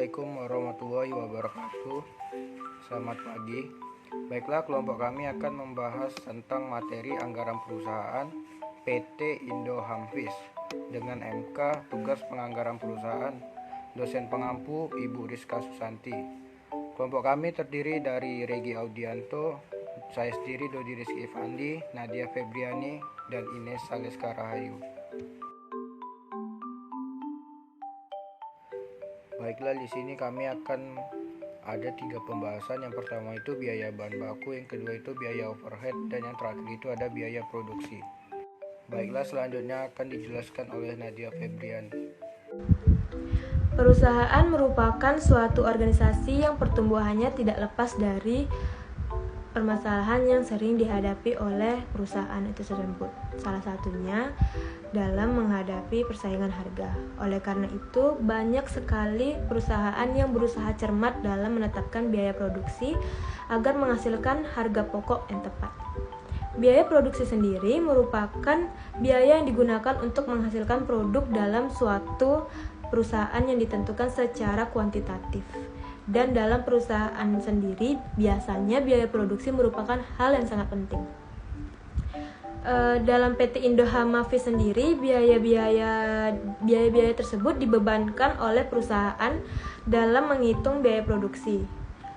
Assalamualaikum warahmatullahi wabarakatuh. Selamat pagi. Baiklah, kelompok kami akan membahas tentang materi anggaran perusahaan PT Indo Hamfis dengan MK tugas penganggaran perusahaan. Dosen pengampu Ibu Rizka Susanti. Kelompok kami terdiri dari Regi Audianto, saya sendiri Dodi Rizky Fandi, Nadia Febriani, dan Ines Saleska Rahayu. Baiklah, di sini kami akan ada 3 pembahasan. Yang pertama itu biaya bahan baku, yang kedua itu biaya overhead, dan yang terakhir itu ada biaya produksi. Baiklah, selanjutnya akan dijelaskan oleh Nadia Febrian. Perusahaan merupakan suatu organisasi yang pertumbuhannya tidak lepas dari permasalahan yang sering dihadapi oleh perusahaan itu tersebut. Salah satunya dalam menghadapi persaingan harga. Oleh karena itu, banyak sekali perusahaan yang berusaha cermat dalam menetapkan biaya produksi agar menghasilkan harga pokok yang tepat. Biaya produksi sendiri merupakan biaya yang digunakan untuk menghasilkan produk dalam suatu perusahaan yang ditentukan secara kuantitatif. Dan dalam perusahaan sendiri, biasanya biaya produksi merupakan hal yang sangat penting. Dalam PT Indo Hamfis sendiri, biaya-biaya tersebut dibebankan oleh perusahaan dalam menghitung biaya produksi.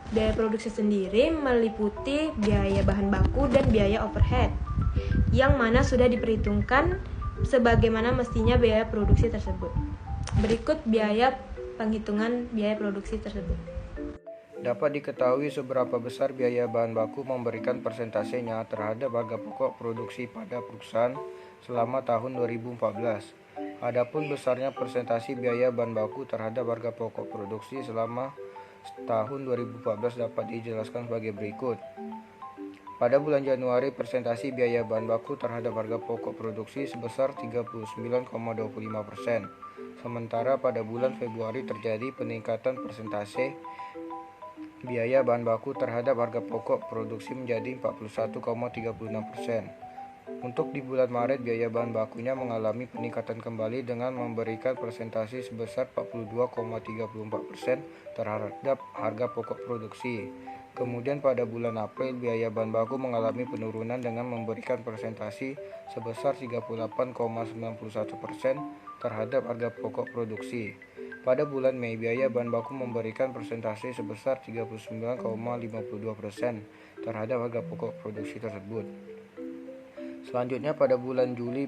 Biaya produksi sendiri meliputi biaya bahan baku dan biaya overhead, yang mana sudah diperhitungkan sebagaimana mestinya biaya produksi tersebut. Berikut biaya penghitungan biaya produksi tersebut. Dapat diketahui seberapa besar biaya bahan baku memberikan persentasenya terhadap harga pokok produksi pada perusahaan selama tahun 2014. Adapun besarnya persentase biaya bahan baku terhadap harga pokok produksi selama tahun 2014 dapat dijelaskan sebagai berikut. Pada bulan Januari, persentase biaya bahan baku terhadap harga pokok produksi sebesar 39,25%. Sementara pada bulan Februari terjadi peningkatan persentase biaya bahan baku terhadap harga pokok produksi menjadi 41,36%. Untuk di bulan Maret, biaya bahan bakunya mengalami peningkatan kembali dengan memberikan persentase sebesar 42,34% terhadap harga pokok produksi. Kemudian pada bulan April, biaya bahan baku mengalami penurunan dengan memberikan persentase sebesar 38,91% terhadap harga pokok produksi. Pada bulan Mei, biaya bahan baku memberikan persentase sebesar 39,52% terhadap harga pokok produksi tersebut. Selanjutnya pada bulan Juli,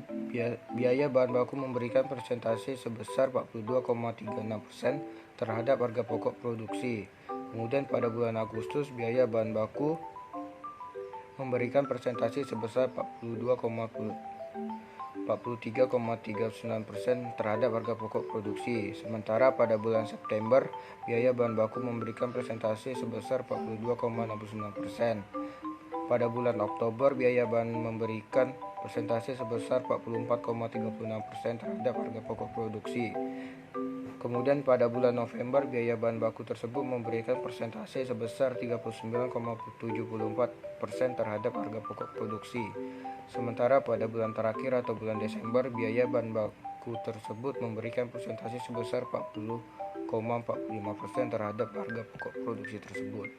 biaya bahan baku memberikan persentase sebesar 42,36% terhadap harga pokok produksi. Kemudian pada bulan Agustus, biaya bahan baku memberikan persentase sebesar 43,39% terhadap harga pokok produksi. Sementara pada bulan September, biaya bahan baku memberikan persentase sebesar 42,69%. Pada bulan Oktober, biaya bahan memberikan persentase sebesar 44,36% terhadap harga pokok produksi. Kemudian pada bulan November, biaya bahan baku tersebut memberikan persentase sebesar 39,74% terhadap harga pokok produksi. Sementara pada bulan terakhir atau bulan Desember, biaya bahan baku tersebut memberikan persentase sebesar 40,45% terhadap harga pokok produksi tersebut.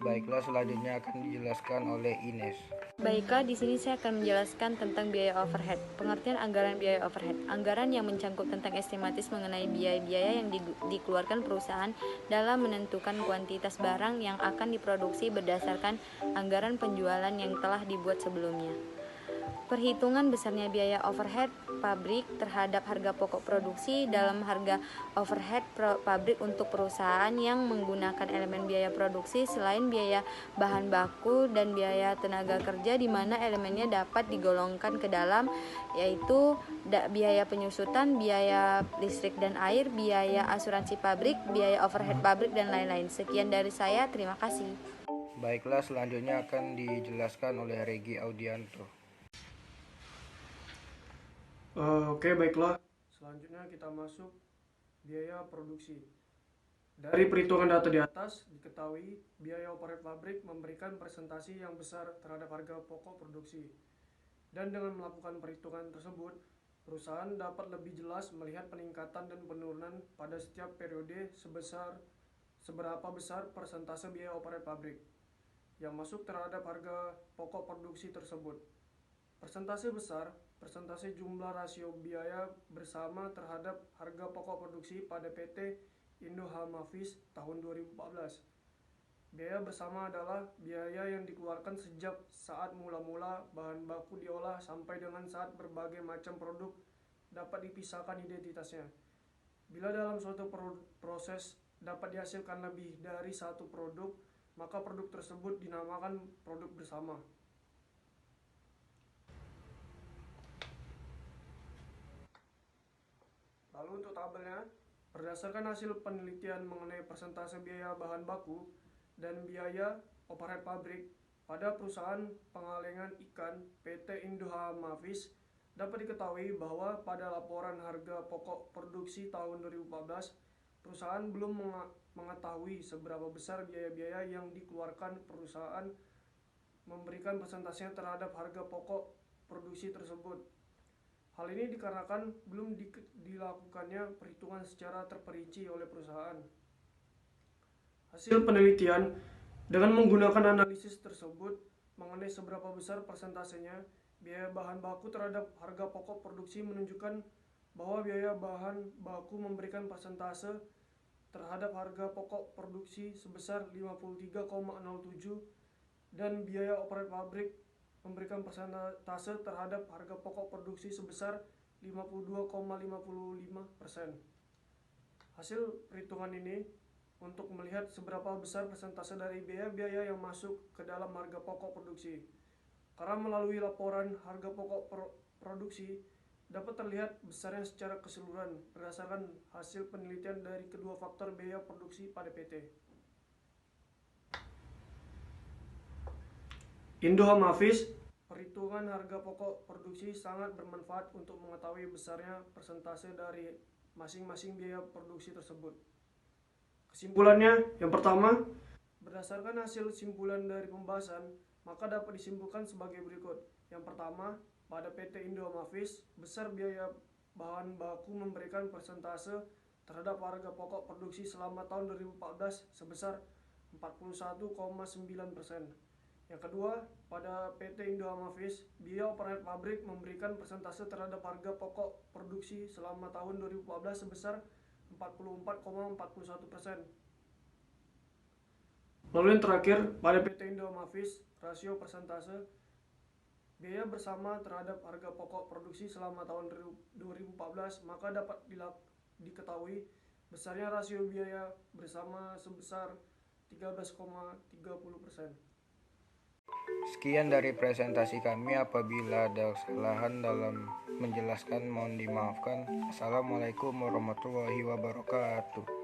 Baiklah, selanjutnya akan dijelaskan oleh Ines. Baiklah, di sini saya akan menjelaskan tentang biaya overhead. Pengertian anggaran biaya overhead. Anggaran yang mencangkup tentang estimatis mengenai biaya-biaya yang dikeluarkan perusahaan dalam menentukan kuantitas barang yang akan diproduksi berdasarkan anggaran penjualan yang telah dibuat sebelumnya. Perhitungan besarnya biaya overhead pabrik terhadap harga pokok produksi. Dalam harga overhead pabrik untuk perusahaan yang menggunakan elemen biaya produksi selain biaya bahan baku dan biaya tenaga kerja, di mana elemennya dapat digolongkan ke dalam, yaitu biaya penyusutan, biaya listrik dan air, biaya asuransi pabrik, biaya overhead pabrik, dan lain-lain. Sekian dari saya, terima kasih. Baiklah, selanjutnya akan dijelaskan oleh Regi Audianto. Oke, baiklah. Selanjutnya kita masuk biaya produksi. Dari perhitungan data di atas, diketahui biaya overhead pabrik memberikan presentasi yang besar terhadap harga pokok produksi. Dan dengan melakukan perhitungan tersebut, Perusahaan dapat lebih jelas melihat peningkatan dan penurunan pada setiap periode seberapa besar persentase biaya overhead pabrik yang masuk terhadap harga pokok produksi tersebut. Persentase besar, persentase jumlah rasio biaya bersama terhadap harga pokok produksi pada PT Indo Hamavis tahun 2014. Biaya bersama adalah biaya yang dikeluarkan sejak saat mula-mula bahan baku diolah sampai dengan saat berbagai macam produk dapat dipisahkan identitasnya. Bila dalam suatu proses dapat dihasilkan lebih dari satu produk, maka produk tersebut dinamakan produk bersama. Lalu untuk tabelnya, berdasarkan hasil penelitian mengenai persentase biaya bahan baku dan biaya overhead pabrik pada perusahaan pengalengan ikan PT Indo Hamavis, dapat diketahui bahwa pada laporan harga pokok produksi tahun 2014, perusahaan belum mengetahui seberapa besar biaya-biaya yang dikeluarkan perusahaan memberikan persentasenya terhadap harga pokok produksi tersebut. Hal ini dikarenakan belum dilakukannya perhitungan secara terperinci oleh perusahaan. Hasil penelitian dengan menggunakan analisis tersebut mengenai seberapa besar persentasenya biaya bahan baku terhadap harga pokok produksi menunjukkan bahwa biaya bahan baku memberikan persentase terhadap harga pokok produksi sebesar 53,07 dan biaya overhead pabrik memberikan persentase terhadap harga pokok produksi sebesar 52,55%. Hasil perhitungan ini untuk melihat seberapa besar persentase dari biaya-biaya yang masuk ke dalam harga pokok produksi. Karena melalui laporan harga pokok produksi dapat terlihat besarnya secara keseluruhan berdasarkan hasil penelitian dari kedua faktor biaya produksi pada PT. Indo Hamavis, perhitungan harga pokok produksi sangat bermanfaat untuk mengetahui besarnya persentase dari masing-masing biaya produksi tersebut. Kesimpulannya, yang pertama, berdasarkan hasil simpulan dari pembahasan, maka dapat disimpulkan sebagai berikut. Yang pertama, pada PT Indo Hamavis, besar biaya bahan baku memberikan persentase terhadap harga pokok produksi selama tahun 2014 sebesar 41,9%. Yang kedua, pada PT Indo Hamavis, biaya overhead pabrik memberikan persentase terhadap harga pokok produksi selama tahun 2014 sebesar 44,41%. Lalu yang terakhir, pada PT Indo Hamavis, rasio persentase biaya bersama terhadap harga pokok produksi selama tahun 2014, maka dapat diketahui besarnya rasio biaya bersama sebesar 13,30%. Sekian dari presentasi kami. Apabila ada kesalahan dalam menjelaskan mohon dimaafkan. Assalamualaikum warahmatullahi wabarakatuh.